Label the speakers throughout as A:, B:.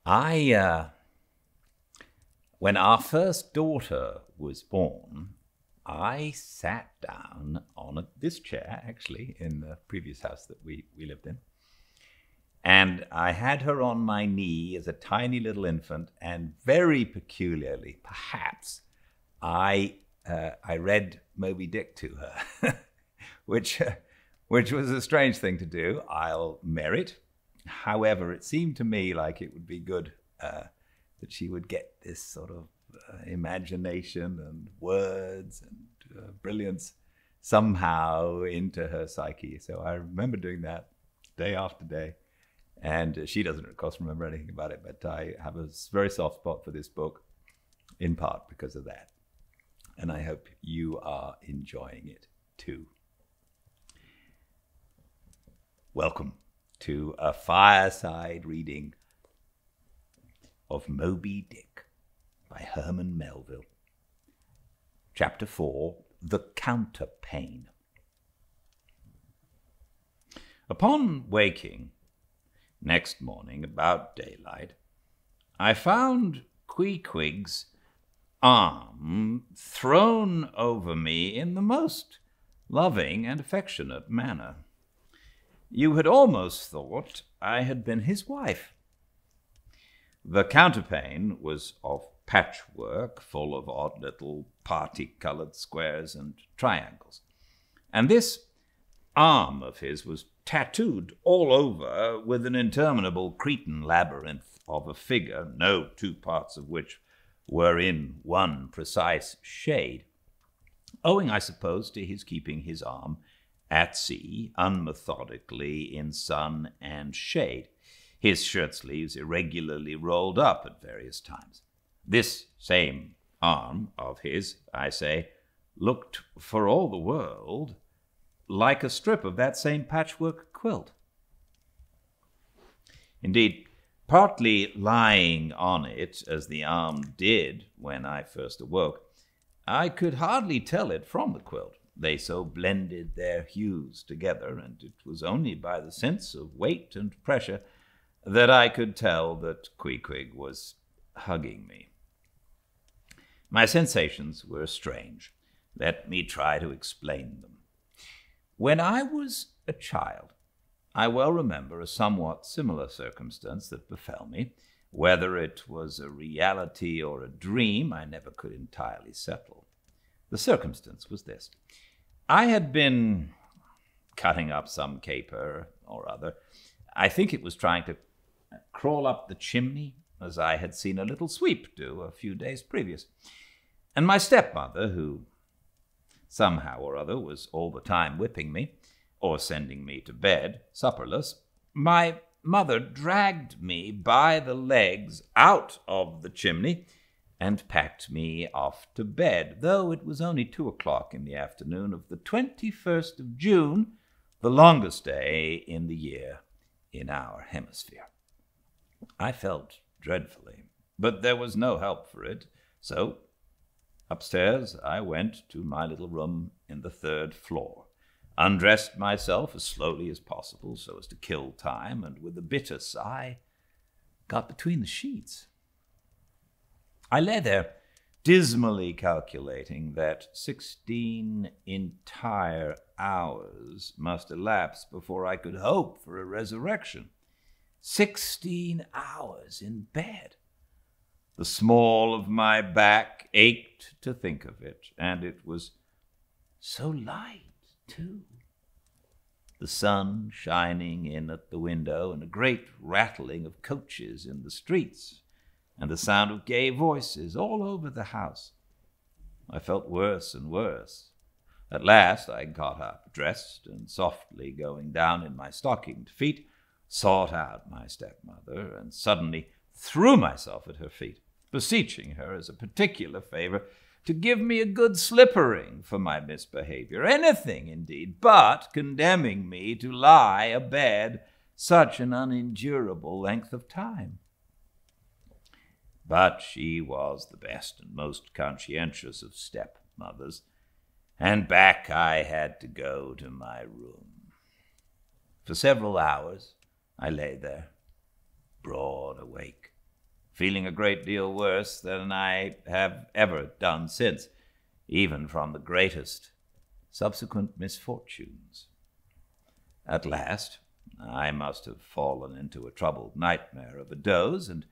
A: When our first daughter was born, I sat down on this chair, actually, in the previous house that we lived in. And I had her on my knee as a tiny little infant, and very peculiarly, perhaps, I read Moby Dick to her, which was a strange thing to do, I'll merit. However, it seemed to me like it would be good that she would get this sort of imagination and words and brilliance somehow into her psyche. So I remember doing that day after day. And she doesn't, of course, remember anything about it, but I have a very soft spot for this book, in part because of that. And I hope you are enjoying it too. Welcome to a fireside reading of Moby Dick by Herman Melville. Chapter 4, The Counterpane. Upon waking next morning about daylight, I found Queequeg's arm thrown over me in the most loving and affectionate manner. You had almost thought I had been his wife. The counterpane was of patchwork, full of odd little party-colored squares and triangles. And this arm of his was tattooed all over with an interminable Cretan labyrinth of a figure, no two parts of which were in one precise shade, owing, I suppose, to his keeping his arm at sea, unmethodically in sun and shade, his shirt sleeves irregularly rolled up at various times. This same arm of his, I say, looked for all the world like a strip of that same patchwork quilt. Indeed, partly lying on it, as the arm did when I first awoke, I could hardly tell it from the quilt. They so blended their hues together, and it was only by the sense of weight and pressure that I could tell that Queequeg was hugging me. My sensations were strange. Let me try to explain them. When I was a child, I well remember a somewhat similar circumstance that befell me. Whether it was a reality or a dream, I never could entirely settle. The circumstance was this. I had been cutting up some caper or other. I think it was trying to crawl up the chimney, as I had seen a little sweep do a few days previous. And my stepmother, who somehow or other was all the time whipping me, or sending me to bed supperless, my mother dragged me by the legs out of the chimney and packed me off to bed, though it was only 2 o'clock in the afternoon of the 21st of June, the longest day in the year in our hemisphere. I felt dreadfully, but there was no help for it, so upstairs I went to my little room in the 3rd floor, undressed myself as slowly as possible so as to kill time, and with a bitter sigh got between the sheets. I lay there, dismally calculating that 16 entire hours must elapse before I could hope for a resurrection. 16 hours in bed. The small of my back ached to think of it, and it was so light, too. The sun shining in at the window, and a great rattling of coaches in the streets, and the sound of gay voices all over the house. I felt worse and worse. At last I got up, dressed, and softly going down in my stockinged feet, sought out my stepmother, and suddenly threw myself at her feet, beseeching her as a particular favor to give me a good slippering for my misbehavior, anything indeed, but condemning me to lie abed such an unendurable length of time. But she was the best and most conscientious of stepmothers, and back I had to go to my room. For several hours I lay there, broad awake, feeling a great deal worse than I have ever done since, even from the greatest subsequent misfortunes. At last, I must have fallen into a troubled nightmare of a doze, and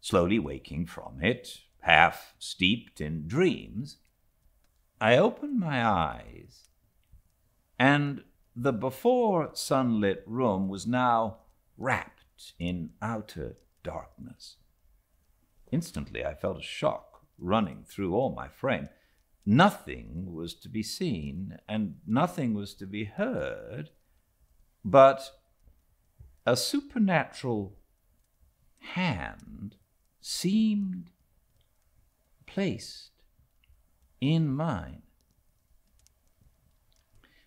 A: slowly waking from it, half steeped in dreams, I opened my eyes, and the before sunlit room was now wrapped in outer darkness. Instantly I felt a shock running through all my frame. Nothing was to be seen, and nothing was to be heard, but a supernatural hand seemed placed in mine.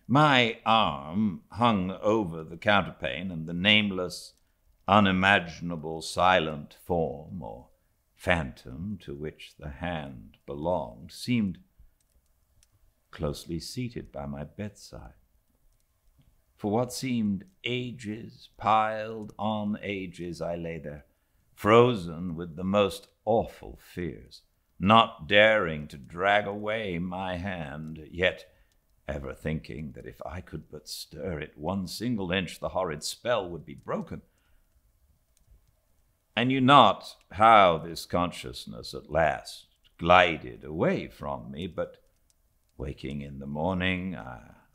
A: My arm hung over the counterpane, and the nameless, unimaginable silent form or phantom to which the hand belonged seemed closely seated by my bedside. For what seemed ages piled on ages, I lay there, frozen with the most awful fears, not daring to drag away my hand, yet ever thinking that if I could but stir it 1 single inch, the horrid spell would be broken. I knew not how this consciousness at last glided away from me, but waking in the morning,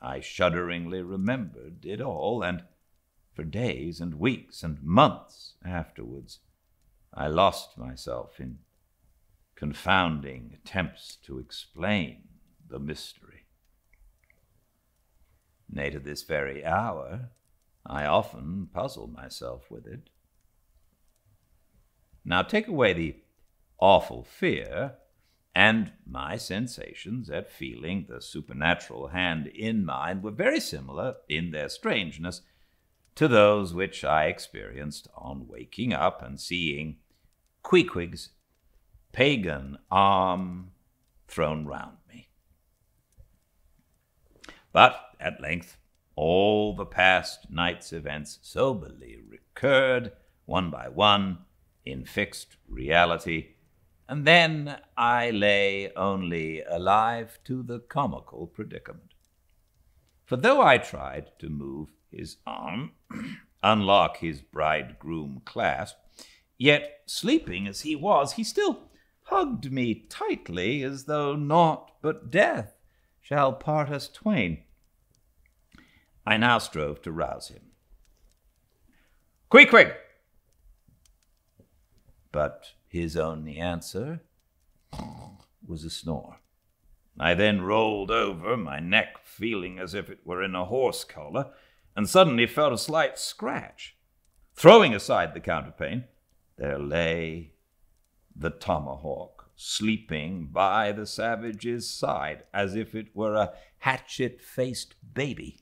A: I shudderingly remembered it all, and for days and weeks and months afterwards, I lost myself in confounding attempts to explain the mystery. Nay, to this very hour, I often puzzle myself with it. Now take away the awful fear, and my sensations at feeling the supernatural hand in mine were very similar in their strangeness to those which I experienced on waking up and seeing Queequeg's pagan arm thrown round me. But at length all the past night's events soberly recurred, one by one, in fixed reality, and then I lay only alive to the comical predicament. For though I tried to move his arm, unlock his bridegroom clasp, yet sleeping as he was, he still hugged me tightly as though naught but death shall part us twain. I now strove to rouse him. "Queequeg!" But his only answer was a snore. I then rolled over, my neck feeling as if it were in a horse collar, and suddenly felt a slight scratch. Throwing aside the counterpane, there lay the Tomahawk, sleeping by the savage's side, as if it were a hatchet-faced baby.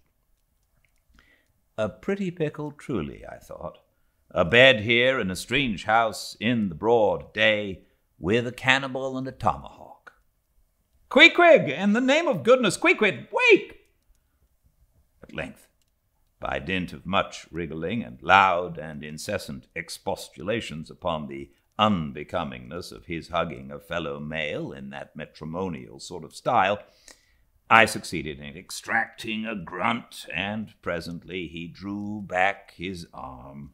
A: A pretty pickle, truly, I thought. A bed here in a strange house in the broad day, with a cannibal and a tomahawk. "Queequeg, in the name of goodness, Queequeg, wake!" At length, by dint of much wriggling and loud and incessant expostulations upon the unbecomingness of his hugging a fellow male in that matrimonial sort of style, I succeeded in extracting a grunt, and presently he drew back his arm,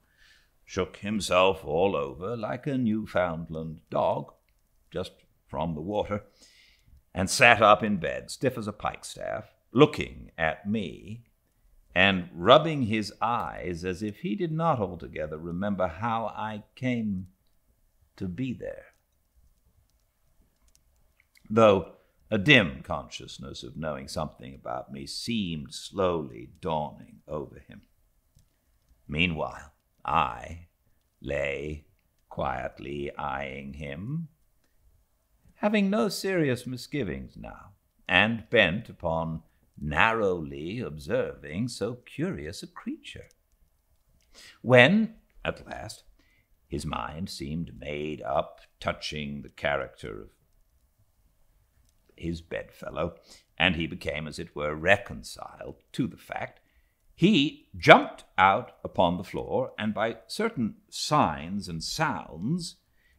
A: shook himself all over like a Newfoundland dog, just from the water, and sat up in bed, stiff as a pikestaff, looking at me, and rubbing his eyes as if he did not altogether remember how I came to be there, though a dim consciousness of knowing something about me seemed slowly dawning over him. Meanwhile, I lay quietly eyeing him, having no serious misgivings now, and bent upon narrowly observing so curious a creature. When, at last, his mind seemed made up touching the character of his bedfellow, and he became, as it were, reconciled to the fact, he jumped out upon the floor, and by certain signs and sounds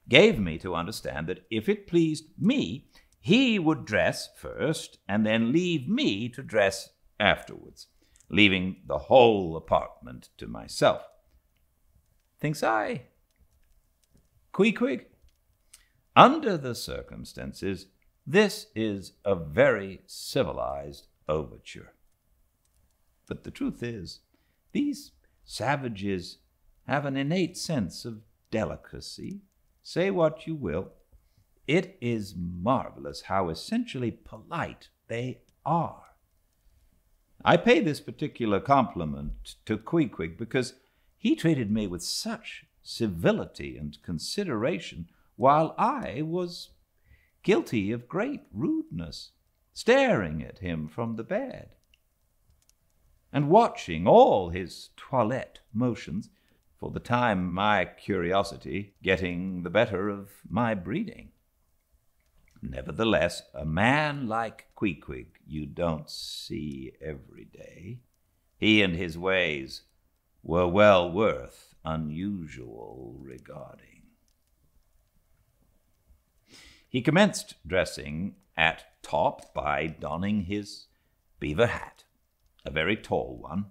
A: gave me to understand that if it pleased me, he would dress first and then leave me to dress afterwards, leaving the whole apartment to myself. Thinks I, Queequeg, under the circumstances, this is a very civilized overture. But the truth is, these savages have an innate sense of delicacy. Say what you will, it is marvelous how essentially polite they are. I pay this particular compliment to Queequeg because he treated me with such civility and consideration while I was guilty of great rudeness, staring at him from the bed and watching all his toilette motions, for the time my curiosity getting the better of my breeding. Nevertheless, a man like Queequeg you don't see every day. He and his ways were well worth unusual regarding. He commenced dressing at top by donning his beaver hat, a very tall one,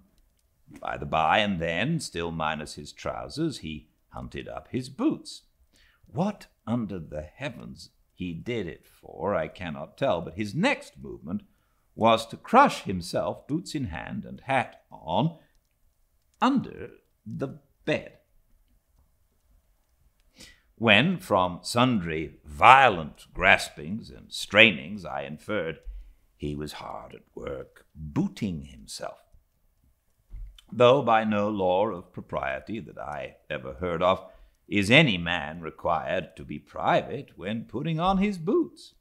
A: by the by, and then, still minus his trousers, he hunted up his boots. What under the heavens he did it for, I cannot tell, but his next movement was to crush himself, boots in hand and hat on, under the bed. When, from sundry violent graspings and strainings, I inferred he was hard at work booting himself, though by no law of propriety that I ever heard of is any man required to be private when putting on his boots.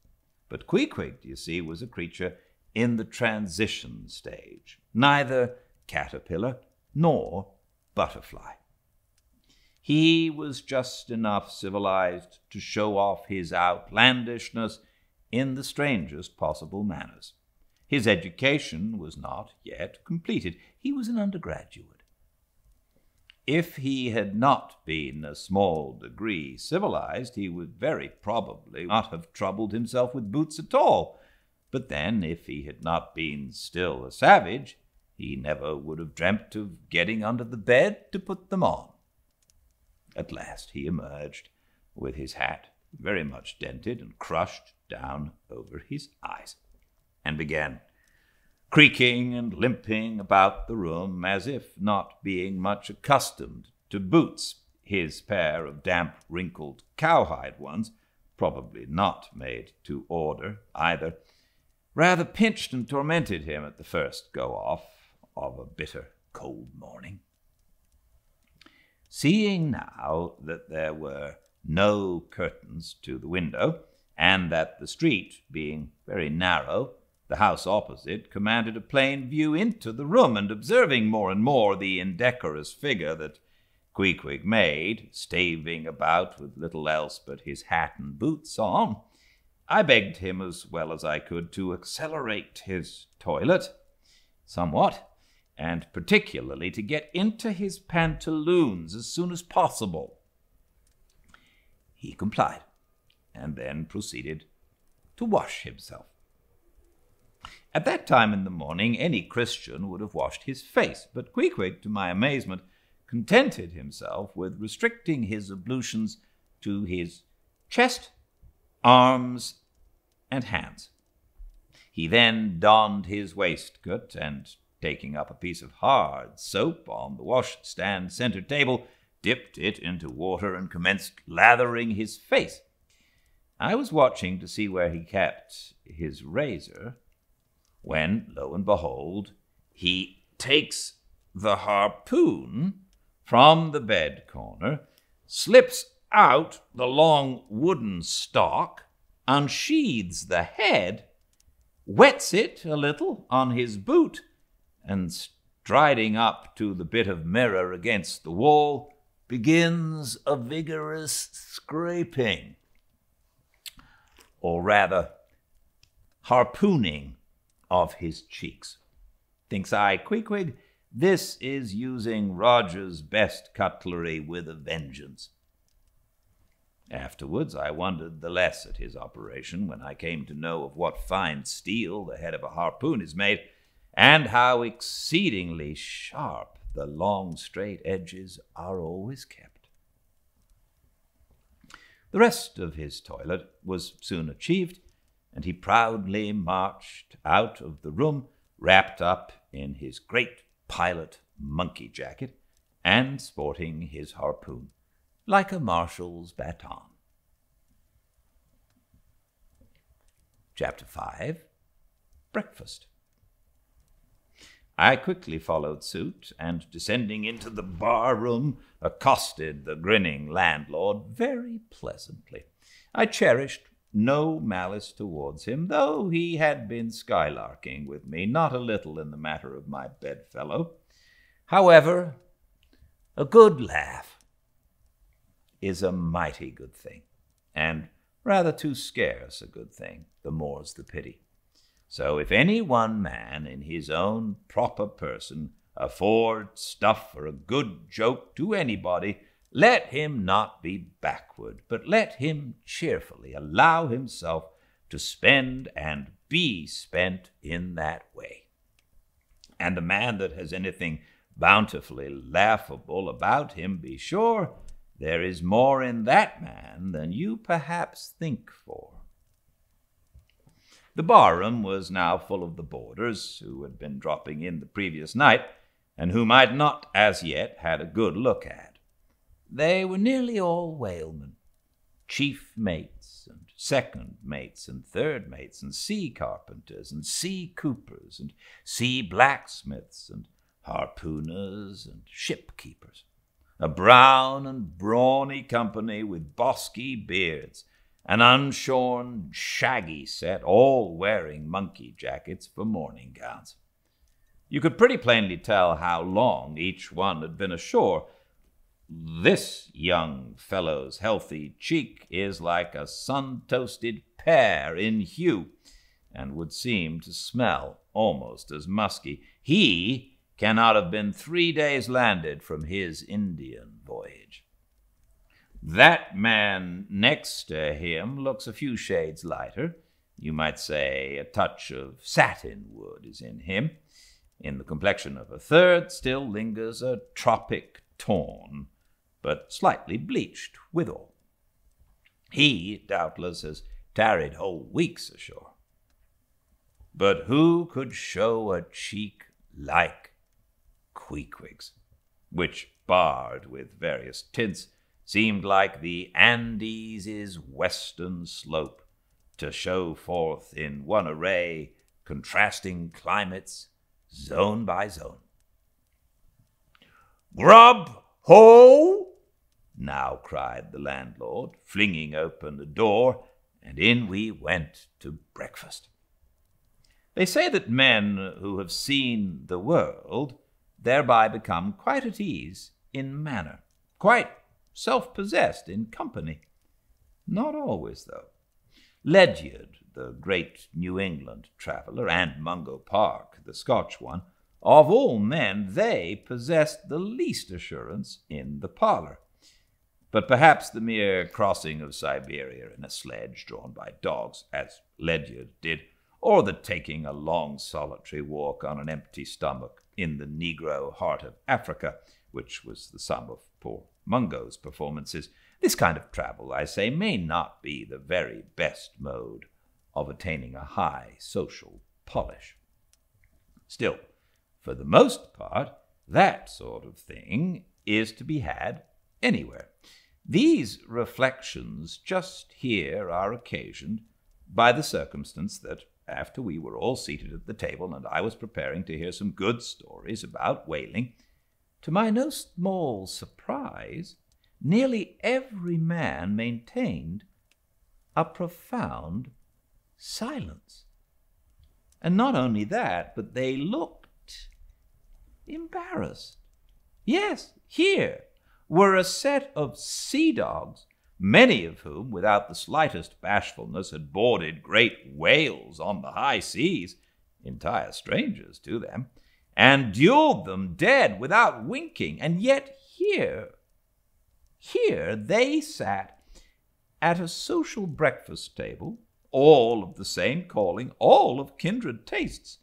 A: But Queequeg, you see, was a creature in the transition stage, neither caterpillar nor butterfly. He was just enough civilized to show off his outlandishness in the strangest possible manners. His education was not yet completed. He was an undergraduate. If he had not been a small degree civilized, he would very probably not have troubled himself with boots at all. But then, if he had not been still a savage, he never would have dreamt of getting under the bed to put them on. At last he emerged, with his hat very much dented and crushed down over his eyes, and began creaking and limping about the room as if not being much accustomed to boots, his pair of damp, wrinkled cowhide ones, probably not made to order either, rather pinched and tormented him at the first go-off of a bitter cold morning. Seeing now that there were no curtains to the window, and that the street, being very narrow, the house opposite, commanded a plain view into the room, and observing more and more the indecorous figure that Queequeg made, staving about with little else but his hat and boots on, I begged him as well as I could to accelerate his toilet somewhat, and particularly to get into his pantaloons as soon as possible. He complied, and then proceeded to wash himself. At that time in the morning, any Christian would have washed his face, but Queequeg, to my amazement, contented himself with restricting his ablutions to his chest, arms, and hands. He then donned his waistcoat, and taking up a piece of hard soap on the washstand center table, dipped it into water and commenced lathering his face. I was watching to see where he kept his razor, when, lo and behold, he takes the harpoon from the bed corner, slips out the long wooden stalk, unsheathes the head, wets it a little on his boot, and striding up to the bit of mirror against the wall, begins a vigorous scraping, or rather harpooning of his cheeks. Thinks I, Queequeg, this is using Roger's best cutlery with a vengeance. Afterwards I wondered the less at his operation when I came to know of what fine steel the head of a harpoon is made, and how exceedingly sharp the long straight edges are always kept. The rest of his toilet was soon achieved, and he proudly marched out of the room, wrapped up in his great pilot monkey jacket and sporting his harpoon like a marshal's baton. Chapter 5. Breakfast. I quickly followed suit, and descending into the bar-room, accosted the grinning landlord very pleasantly. I cherished no malice towards him, though he had been skylarking with me not a little in the matter of my bedfellow. However, a good laugh is a mighty good thing, and rather too scarce a good thing, the more's the pity. So if any one man in his own proper person afford stuff for a good joke to anybody, let him not be backward, but let him cheerfully allow himself to spend and be spent in that way. And a man that has anything bountifully laughable about him, be sure there is more in that man than you perhaps think for. The bar-room was now full of the boarders who had been dropping in the previous night, and whom I'd not as yet had a good look at. They were nearly all whalemen, chief mates, and second mates, and third mates, and sea carpenters, and sea coopers, and sea blacksmiths, and harpooners, and ship-keepers. A brown and brawny company with bosky beards, an unshorn, shaggy set, all wearing monkey jackets for morning gowns. You could pretty plainly tell how long each one had been ashore. This young fellow's healthy cheek is like a sun-toasted pear in hue, and would seem to smell almost as musky. He cannot have been 3 days landed from his Indian voyage. That man next to him looks a few shades lighter. You might say a touch of satin wood is in him. In the complexion of a third still lingers a tropic tawn, but slightly bleached withal. He, doubtless, has tarried whole weeks ashore. But who could show a cheek like Queequeg's, which, barred with various tints, seemed like the Andes' western slope, to show forth in one array contrasting climates, zone by zone. "Grub, ho!" now cried the landlord, flinging open the door, and in we went to breakfast. They say that men who have seen the world thereby become quite at ease in manner, quite self-possessed in company. Not always, though. Ledyard, the great New England traveller, and Mungo Park, the Scotch one, of all men they possessed the least assurance in the parlour. But perhaps the mere crossing of Siberia in a sledge drawn by dogs, as Ledyard did, or the taking a long solitary walk on an empty stomach in the Negro heart of Africa, which was the sum of poor Mungo's performances, this kind of travel, I say, may not be the very best mode of attaining a high social polish. Still, for the most part, that sort of thing is to be had anywhere. These reflections just here are occasioned by the circumstance that, after we were all seated at the table and I was preparing to hear some good stories about whaling, to my no small surprise, nearly every man maintained a profound silence. And not only that, but they looked embarrassed. Yes, here were a set of sea dogs, many of whom, without the slightest bashfulness, had boarded great whales on the high seas, entire strangers to them, and duelled them dead without winking. And yet here they sat at a social breakfast table, all of the same calling, all of kindred tastes,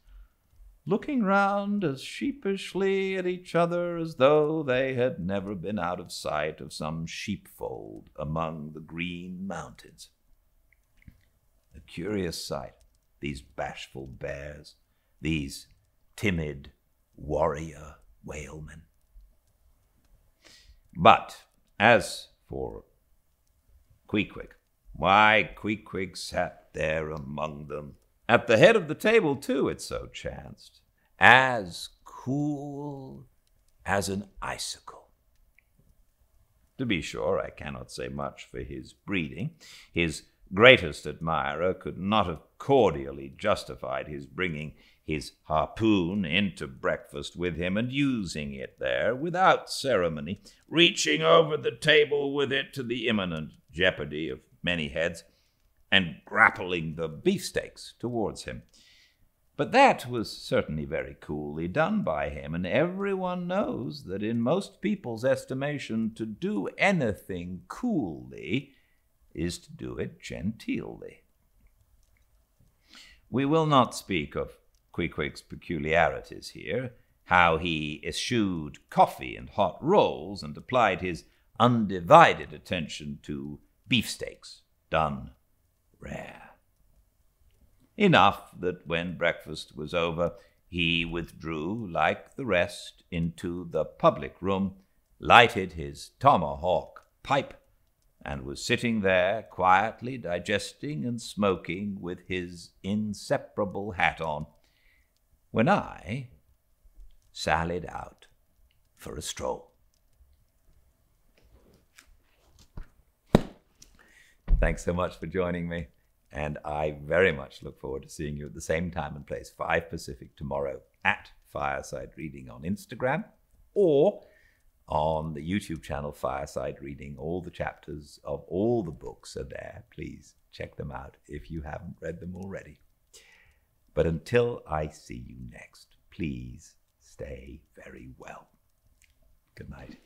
A: looking round as sheepishly at each other as though they had never been out of sight of some sheepfold among the green mountains. A curious sight, these bashful bears, these timid warrior whalemen. But as for Queequeg, why, Queequeg sat there among them, at the head of the table too, it so chanced, as cool as an icicle. To be sure, I cannot say much for his breeding. His greatest admirer could not have cordially justified his bringing his harpoon into breakfast with him and using it there without ceremony, reaching over the table with it to the imminent jeopardy of many heads, and grappling the beefsteaks towards him. But that was certainly very coolly done by him, and everyone knows that in most people's estimation to do anything coolly is to do it genteelly. We will not speak of Queequeg's peculiarities here, how he eschewed coffee and hot rolls and applied his undivided attention to beefsteaks, done rare. Enough that when breakfast was over, he withdrew, like the rest, into the public room, lighted his Tomahawk pipe, and was sitting there quietly digesting and smoking with his inseparable hat on, when I sallied out for a stroll. Thanks so much for joining me, and I very much look forward to seeing you at the same time and place, 5 Pacific tomorrow, at Fireside Reading on Instagram, or on the YouTube channel Fireside Reading. All the chapters of all the books are there. Please check them out if you haven't read them already. But until I see you next, please stay very well. Good night.